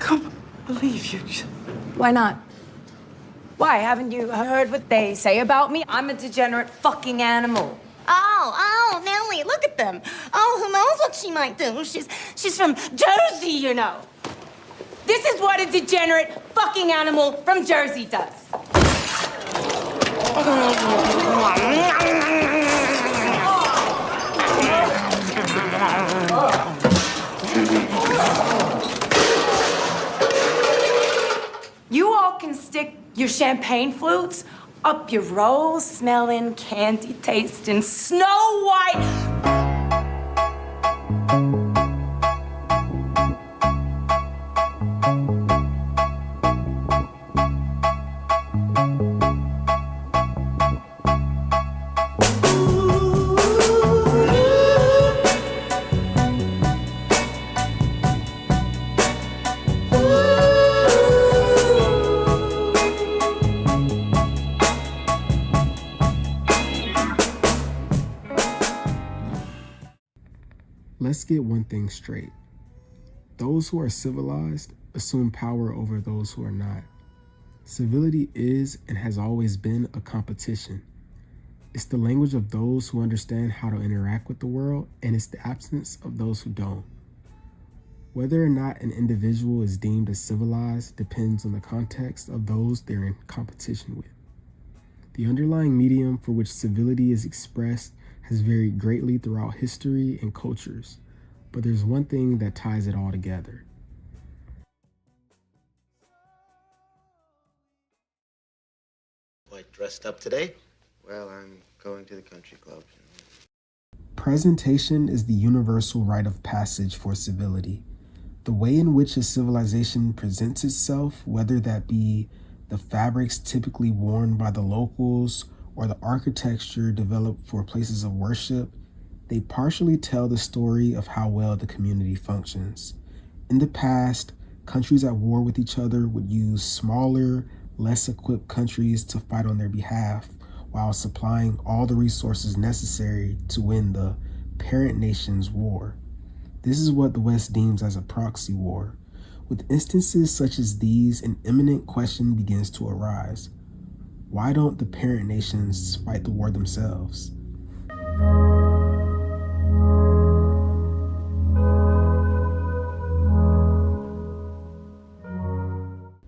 can't believe you. Why not? Why, haven't you heard what they say about me? I'm a degenerate fucking animal. Oh, Nellie, look at them. Oh, who knows what she might do? She's from Jersey, you know. This is what a degenerate fucking animal from Jersey does. You all can stick your champagne flutes up your rose-smelling, candy-tasting, Snow White. Let's get one thing straight. Those who are civilized assume power over those who are not. Civility is and has always been a competition. It's the language of those who understand how to interact with the world, and it's the absence of those who don't. Whether or not an individual is deemed as civilized depends on the context of those they're in competition with. The underlying medium for which civility is expressed has varied greatly throughout history and cultures, but there's one thing that ties it all together. Quite dressed up today? Well, I'm going to the country club. Presentation is the universal rite of passage for civility. The way in which a civilization presents itself, whether that be the fabrics typically worn by the locals or the architecture developed for places of worship, they partially tell the story of how well the community functions. In the past, countries at war with each other would use smaller, less equipped countries to fight on their behalf, while supplying all the resources necessary to win the parent nation's war. This is what the West deems as a proxy war. With instances such as these, an imminent question begins to arise. Why don't the parent nations fight the war themselves?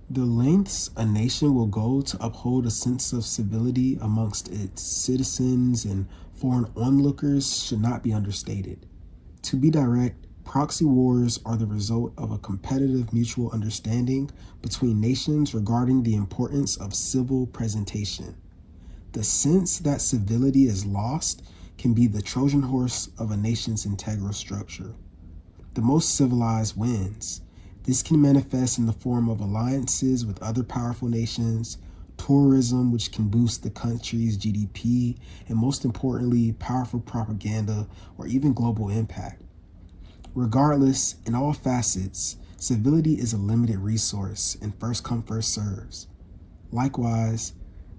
The lengths a nation will go to uphold a sense of civility amongst its citizens and foreign onlookers should not be understated. To be direct, proxy wars are the result of a competitive mutual understanding between nations regarding the importance of civil presentation. The sense that civility is lost can be the Trojan horse of a nation's integral structure. The most civilized wins. This can manifest in the form of alliances with other powerful nations, tourism, which can boost the country's GDP, and most importantly, powerful propaganda or even global impact. Regardless, in all facets, civility is a limited resource and first come, first serves. Likewise,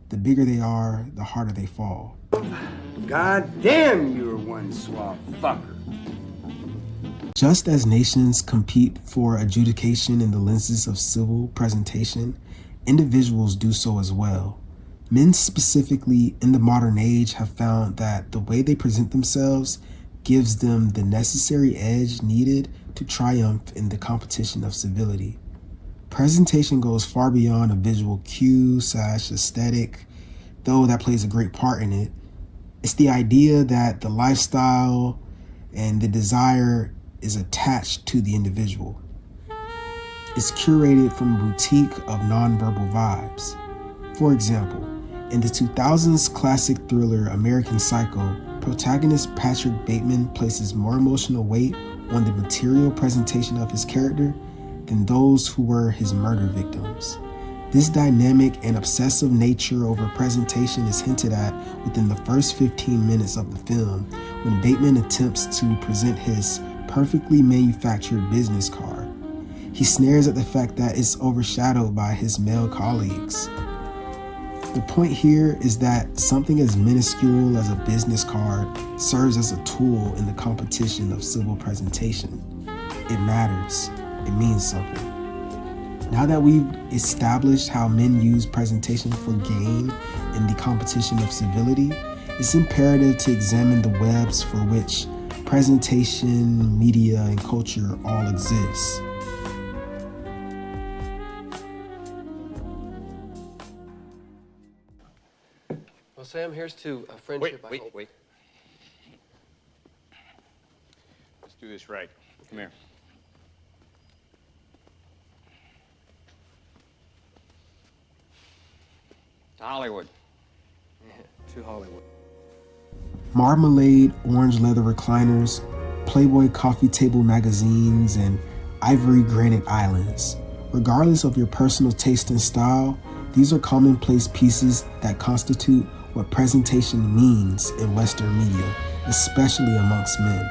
the bigger they are, the harder they fall. God damn, you're one suave fucker. Just as nations compete for adjudication in the lenses of civil presentation, individuals do so as well. Men specifically in the modern age have found that the way they present themselves gives them the necessary edge needed to triumph in the competition of civility. Presentation goes far beyond a visual cue/aesthetic, though that plays a great part in it. It's the idea that the lifestyle and the desire is attached to the individual. It's curated from a boutique of nonverbal vibes. For example, in the 2000s classic thriller American Psycho, protagonist Patrick Bateman places more emotional weight on the material presentation of his character than those who were his murder victims. This dynamic and obsessive nature over presentation is hinted at within the first 15 minutes of the film when Bateman attempts to present his perfectly manufactured business card. He snares at the fact that it's overshadowed by his male colleagues. The point here is that something as minuscule as a business card serves as a tool in the competition of civil presentation. It matters. It means something. Now that we've established how men use presentation for gain in the competition of civility, it's imperative to examine the webs for which presentation, media, and culture all exist. Well, Sam, here's to a friendship. Wait. Let's do this right. Come here. To Hollywood. Yeah, to Hollywood. Marmalade orange leather recliners, Playboy coffee table magazines, and ivory granite islands. Regardless of your personal taste and style, these are commonplace pieces that constitute what presentation means in Western media, especially amongst men.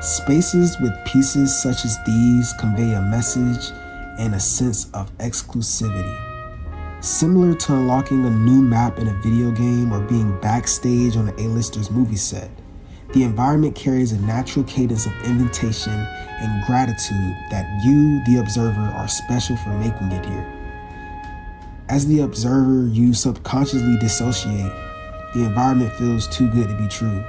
Spaces with pieces such as these convey a message and a sense of exclusivity. Similar to unlocking a new map in a video game or being backstage on an A-lister's movie set, the environment carries a natural cadence of invitation and gratitude that you, the observer, are special for making it here. As the observer, you subconsciously dissociate. The environment feels too good to be true.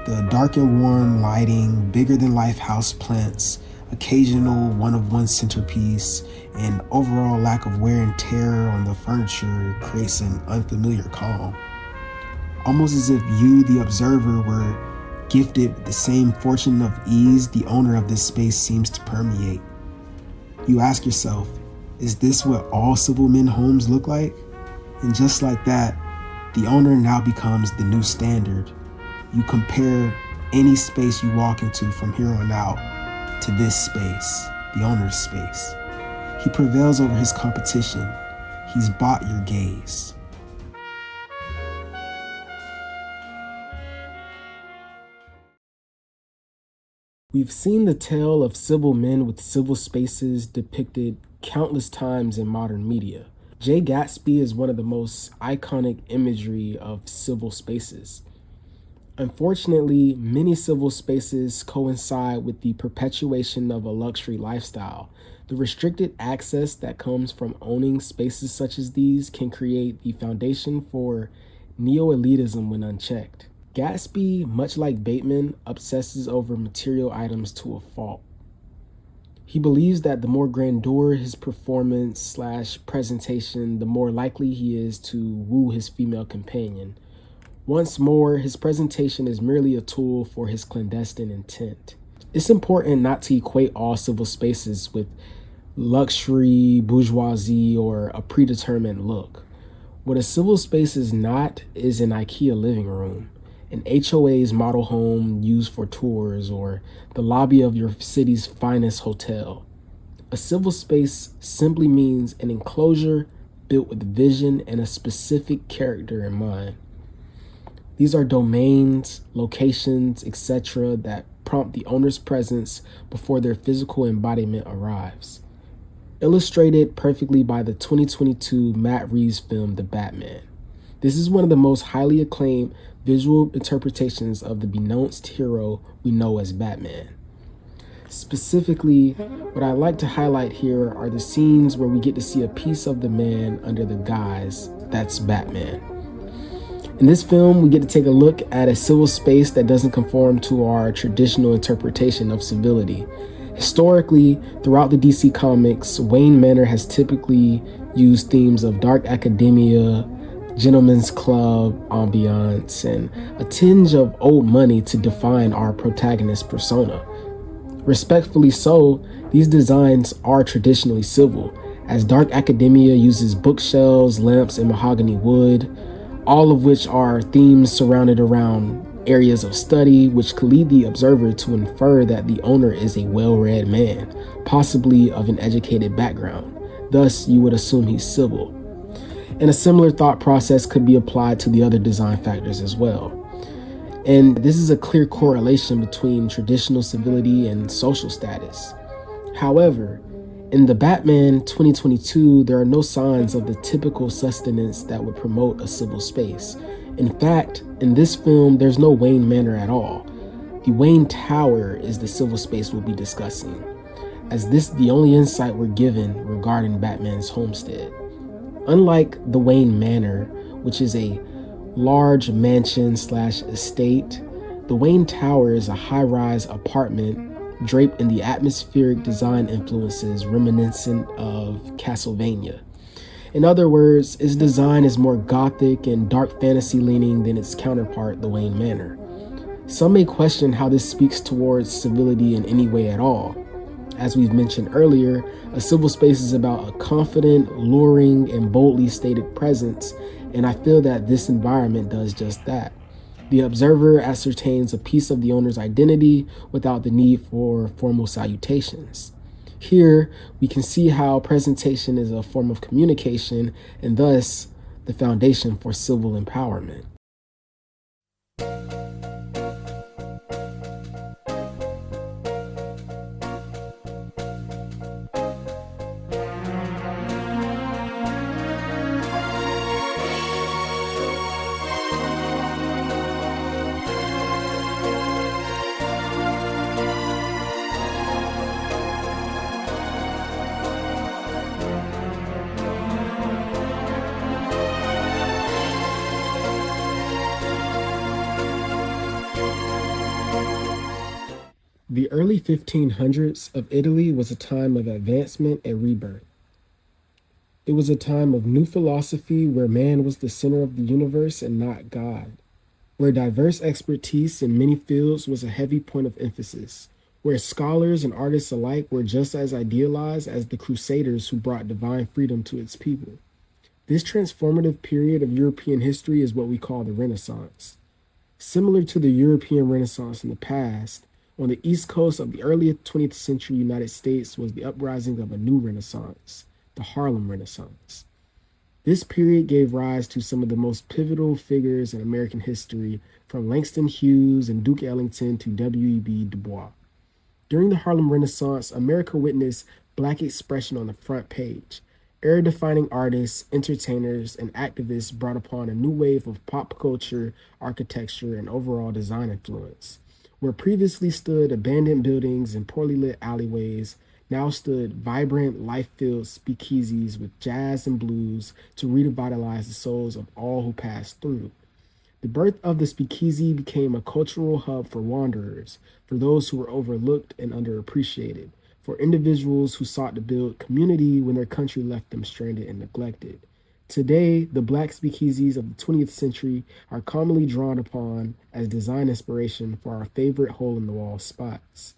The dark and warm lighting, bigger-than-life house plants, occasional one-of-one centerpiece, and overall lack of wear and tear on the furniture creates an unfamiliar calm. Almost as if you, the observer, were gifted with the same fortune of ease the owner of this space seems to permeate. You ask yourself, is this what all civil men homes look like? And just like that, the owner now becomes the new standard. You compare any space you walk into from here on out to this space, the owner's space. He prevails over his competition. He's bought your gaze. We've seen the tale of civil men with civil spaces depicted countless times in modern media. Jay Gatsby is one of the most iconic imagery of civil spaces. Unfortunately, many civil spaces coincide with the perpetuation of a luxury lifestyle. The restricted access that comes from owning spaces such as these can create the foundation for neo-elitism when unchecked. Gatsby, much like Bateman, obsesses over material items to a fault. He believes that the more grandeur his performance/presentation, the more likely he is to woo his female companion. Once more, his presentation is merely a tool for his clandestine intent. It's important not to equate all civil spaces with luxury, bourgeoisie, or a predetermined look. What a civil space is not is an IKEA living room, an HOA's model home used for tours, or the lobby of your city's finest hotel. A civil space simply means an enclosure built with vision and a specific character in mind. These are domains, locations, etc. that prompt the owner's presence before their physical embodiment arrives. Illustrated perfectly by the 2022 Matt Reeves film, The Batman. This is one of the most highly acclaimed visual interpretations of the beknownst hero we know as Batman. Specifically, what I like to highlight here are the scenes where we get to see a piece of the man under the guise that's Batman. In this film, we get to take a look at a civil space that doesn't conform to our traditional interpretation of civility. Historically, throughout the DC comics, Wayne Manor has typically used themes of dark academia, gentleman's club ambiance, and a tinge of old money to define our protagonist persona. Respectfully so, these designs are traditionally civil, as dark academia uses bookshelves, lamps, and mahogany wood, all of which are themes surrounded around areas of study, which could lead the observer to infer that the owner is a well-read man, possibly of an educated background. Thus, you would assume he's civil. And a similar thought process could be applied to the other design factors as well. And this is a clear correlation between traditional civility and social status. However, in The Batman 2022, there are no signs of the typical sustenance that would promote a civil space. In fact, in this film, there's no Wayne Manor at all. The Wayne Tower is the civil space we'll be discussing. as this is the only insight we're given regarding Batman's homestead. Unlike the Wayne Manor, which is a large mansion/estate, the Wayne Tower is a high-rise apartment draped in the atmospheric design influences reminiscent of Castlevania. In other words, its design is more gothic and dark fantasy leaning than its counterpart, the Wayne Manor. Some may question how this speaks towards civility in any way at all. As we've mentioned earlier, a civil space is about a confident, luring, and boldly stated presence, and I feel that this environment does just that. The observer ascertains a piece of the owner's identity without the need for formal salutations. Here, we can see how presentation is a form of communication and thus the foundation for civil empowerment. The early 1500s of Italy was a time of advancement and rebirth. It was a time of new philosophy where man was the center of the universe and not God, where diverse expertise in many fields was a heavy point of emphasis, where scholars and artists alike were just as idealized as the crusaders who brought divine freedom to its people. This transformative period of European history is what we call the Renaissance. Similar to the European Renaissance in the past, on the East Coast of the early 20th century United States was the uprising of a new Renaissance, the Harlem Renaissance. This period gave rise to some of the most pivotal figures in American history, from Langston Hughes and Duke Ellington to W.E.B. Du Bois. During the Harlem Renaissance, America witnessed Black expression on the front page. Era-defining artists, entertainers, and activists brought upon a new wave of pop culture, architecture, and overall design influence. Where previously stood abandoned buildings and poorly lit alleyways, now stood vibrant, life-filled speakeasies with jazz and blues to revitalize the souls of all who passed through. The birth of the speakeasy became a cultural hub for wanderers, for those who were overlooked and underappreciated, for individuals who sought to build community when their country left them stranded and neglected. Today, the Black speakeasies of the 20th century are commonly drawn upon as design inspiration for our favorite hole-in-the-wall spots.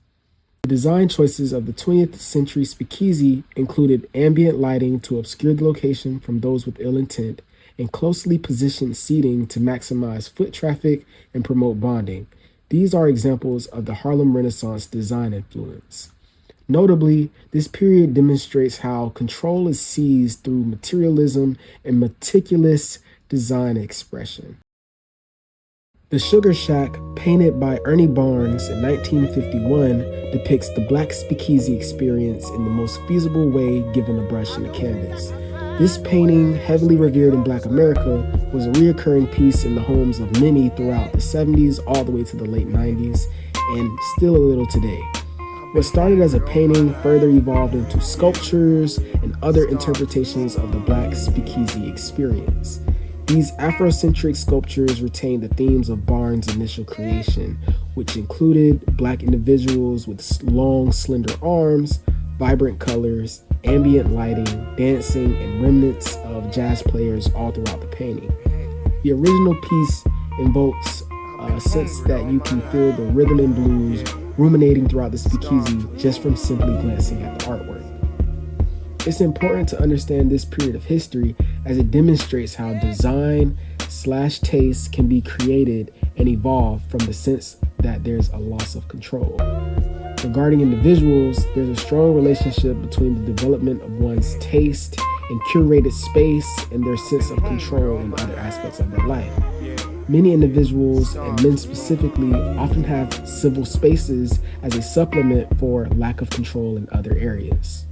The design choices of the 20th century speakeasy included ambient lighting to obscure the location from those with ill intent and closely positioned seating to maximize foot traffic and promote bonding. These are examples of the Harlem Renaissance design influence. Notably, this period demonstrates how control is seized through materialism and meticulous design expression. The Sugar Shack, painted by Ernie Barnes in 1951, depicts the Black speakeasy experience in the most feasible way given a brush and a canvas. This painting, heavily revered in Black America, was a reoccurring piece in the homes of many throughout the 70s all the way to the late 90s, and still a little today. What started as a painting further evolved into sculptures and other interpretations of the Black speakeasy experience. These Afrocentric sculptures retained the themes of Barnes' initial creation, which included Black individuals with long, slender arms, vibrant colors, ambient lighting, dancing, and remnants of jazz players all throughout the painting. The original piece invokes a sense that you can feel the rhythm and blues ruminating throughout the speakeasy just from simply glancing at the artwork. It's important to understand this period of history as it demonstrates how design/taste can be created and evolve from the sense that there's a loss of control. Regarding individuals, there's a strong relationship between the development of one's taste and curated space and their sense of control in other aspects of their life. Many individuals, and men specifically, often have civil spaces as a supplement for lack of control in other areas.